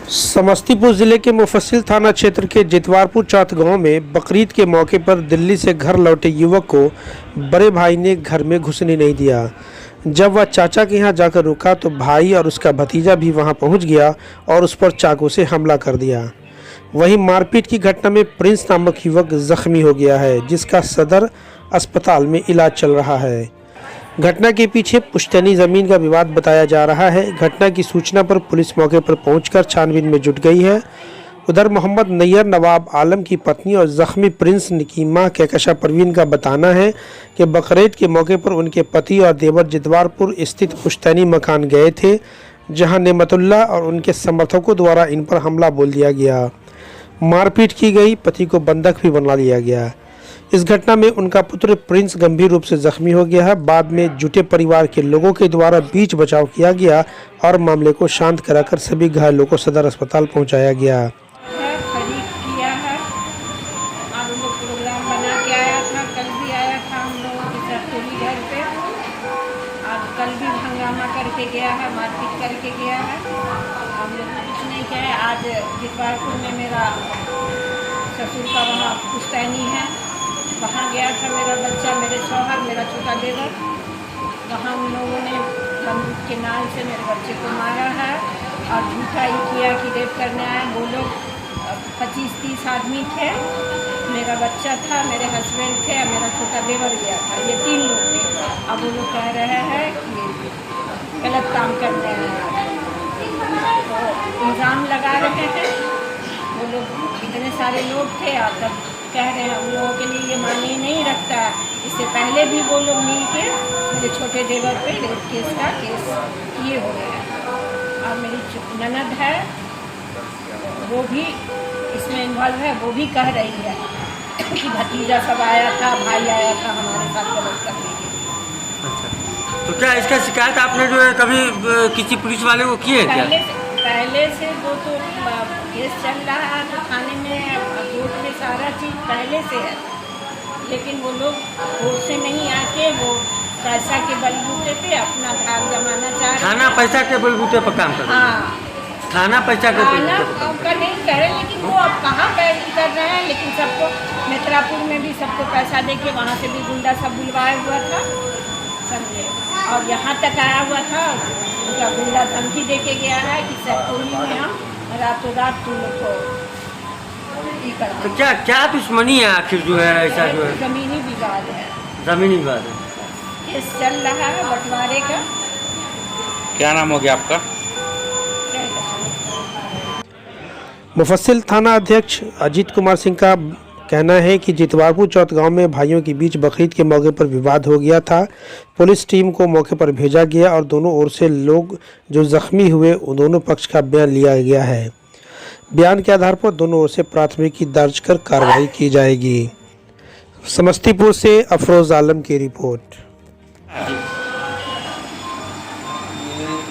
समस्तीपुर जिले के मुफस्सिल थाना क्षेत्र के जितवारपुर चौथ गांव में बकरीद के मौके पर दिल्ली से घर लौटे युवक को बड़े भाई ने घर में घुसने नहीं दिया। जब वह चाचा के यहां जाकर रुका तो भाई और उसका भतीजा भी वहां पहुंच गया और उस पर चाकू से हमला कर दिया। वहीं मारपीट की घटना में प्रिंस नामक युवक जख्मी हो गया है, जिसका सदर अस्पताल में इलाज चल रहा है। घटना के पीछे पुश्तैनी ज़मीन का विवाद बताया जा रहा है। घटना की सूचना पर पुलिस मौके पर पहुंचकर छानबीन में जुट गई है। उधर मोहम्मद नैयर नवाब आलम की पत्नी और ज़ख्मी प्रिंस की मां कहकशा परवीन का बताना है कि बकरीद के मौके पर उनके पति और देवर जितवारपुर स्थित पुश्तैनी मकान गए थे, जहां नेमतुल्लाह और उनके समर्थकों द्वारा इन पर हमला बोल दिया गया। मारपीट की गई, पति को बंधक भी बना लिया गया। इस घटना में उनका पुत्र प्रिंस गंभीर रूप से जख्मी हो गया है। बाद में जुटे परिवार के लोगों के द्वारा बीच बचाव किया गया और मामले को शांत कराकर सभी घायलों को सदर अस्पताल पहुंचाया गया। खरीद किया है और उन लोग प्रोग्राम बना के आया था। कल भी आया था हम लोगों के साथ पूरी घर पे, और कल भी हंगामा करके गया है, मारपीट करके गया है। हम लोग कुछ नहीं किया है। आज जितवारपुर में मेरा ससुर का वहाँ पुश्तैनी है, वहाँ गया था मेरा बच्चा, मेरे शौहर, मेरा छोटा देवर। वहाँ उन लोगों ने बंदूक के नाल से मेरे बच्चे को मारा है और झूठा ही किया कि रेप करने आए। वो लोग 25-30 आदमी थे, मेरा बच्चा था, मेरे हस्बैंड थे और मेरा छोटा देवर गया था। ये 3 लोग थे। अब वो लोग कह रहे हैं कि गलत काम करने आए हैं, तो इल्ज़ाम लगा रहे हैं। वो लोग इतने सारे लोग थे और तब कह रहे हैं हम लोगों के लिए ये मायने नहीं रखता। इससे पहले भी वो लोग मिल के मेरे छोटे देवर पे रेप केस किए हुए हैं। और मेरी ननद है, वो भी इसमें इन्वॉल्व है। वो भी कह रही है कि भतीजा सब आया था, भाई आया था हमारे साथ गलत करने के लिए। अच्छा, तो क्या इसका शिकायत आपने जो है कभी किसी पुलिस वाले को की है क्या? पहले से वो तो केस चल रहा है, तो थाने में कोर्ट में सारा चीज़ पहले से है, लेकिन वो लोग कोर्ट से नहीं आके वो पैसा के बलबूते पे अपना धाक जमाना चाह रहे हैं। थाना पैसा के बलबूते पर काम कर रहा है? हाँ, थाना पैसा के थाना का नहीं कह रहे, लेकिन वो अब कहाँ पैसा कर रहे हैं। लेकिन सबको मित्रापुर में भी सबको पैसा दे के वहाँ से भी गुंडा सब बुलवाया हुआ था, समझे। और यहाँ तक आया हुआ था, उनका गुंडा धमकी दे के गया है कि सैकोली में हम रातों रात तुम लोग को कर। तो क्या दुश्मनी है आखिर जो है ऐसा जो है? जमीनी विवाद है, जमीनी विवाद है। केस चल रहा है बंटवारे का। क्या नाम हो गया आपका? मुफस्सिल थाना अध्यक्ष अजीत कुमार सिंह का कहना है कि जितवारपुर चौथ गांव में भाइयों के बीच बकरीद के मौके पर विवाद हो गया था। पुलिस टीम को मौके पर भेजा गया और दोनों ओर से लोग जो जख्मी हुए उन दोनों पक्ष का बयान लिया गया है। बयान के आधार पर दोनों ओर से प्राथमिकी दर्ज कर कार्रवाई की जाएगी। समस्तीपुर से अफरोज आलम की रिपोर्ट। ये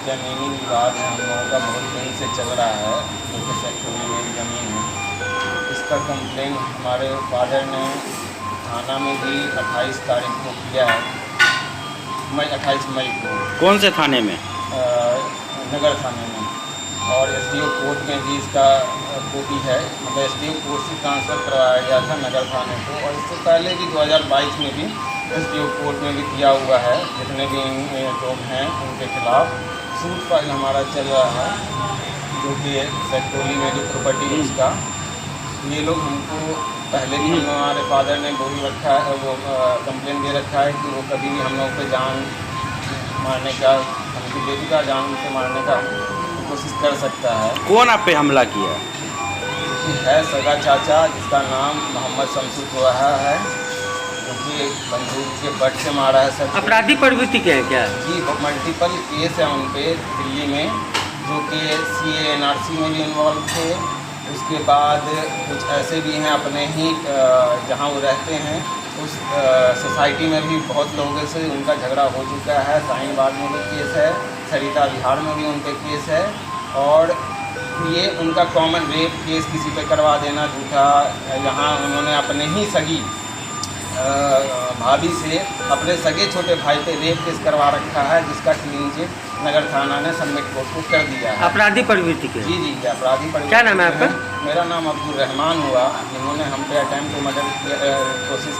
ज़मीनी विवाद है, हम लोगों का बहुत दिन से चल रहा है, क्योंकि सेक्टोरी में ज़मीन है। इसका कंप्लेन हमारे फादर ने थाना में भी 28 तारीख को किया है, 28 मई को। कौन से थाने में? नगर थाने में। और एसडीओ कोर्ट में भी इसका कॉपी है, मतलब एसडीओ कोर्ट से ट्रांसफ़र करवाया गया था नगर थाने को। और इससे पहले भी 2022 में भी एसडीओ कोर्ट में भी किया हुआ है। जितने भी लोग हैं उनके खिलाफ सूट फाइल हमारा चल रहा है, जो कि सेक्टोरी में जो प्रॉपर्टी है उसका। ये लोग हमको पहले भी हमारे फादर ने बोल रखा है, वो कंप्लेन दे रखा है कि वो कभी भी हम लोग पे जान मारने का, हमकी बेटी का जान से मारने का कोशिश कर सकता है। कौन आप पे हमला किया? है सगा चाचा, जिसका नाम मोहम्मद शमसुद हुआ है, जो कि बंदूक के बट से मारा है। सब अपराधी प्रवृत्ति के हैं क्या? जी, मल्टीपल केस है उन पे दिल्ली में, जो कि CA NRC में भी इन्वॉल्व थे। उसके बाद कुछ ऐसे भी हैं अपने ही जहाँ वो रहते हैं उस सोसाइटी में भी बहुत लोगों से उनका झगड़ा हो चुका है। शाहीनबाग में भी केस है, सरिता बिहार में भी उन पे केस है। और ये उनका कॉमन रेप केस किसी पे करवा देना झूठा। यहाँ उन्होंने अपने ही सगी भाभी से अपने सगे छोटे भाई पे रेप केस करवा रखा है, जिसका क्लीन चिट नगर थाना ने सबमिट कोर्ट को कर दिया है। अपराधी प्रवृत्ति के? जी अपराधी प्रवृत्ति। क्या नाम है आपका? मेरा नाम अब्दुल रहमान हुआ, जिन्होंने हम पे अटेम्प्ट टू मर्डर की कोशिश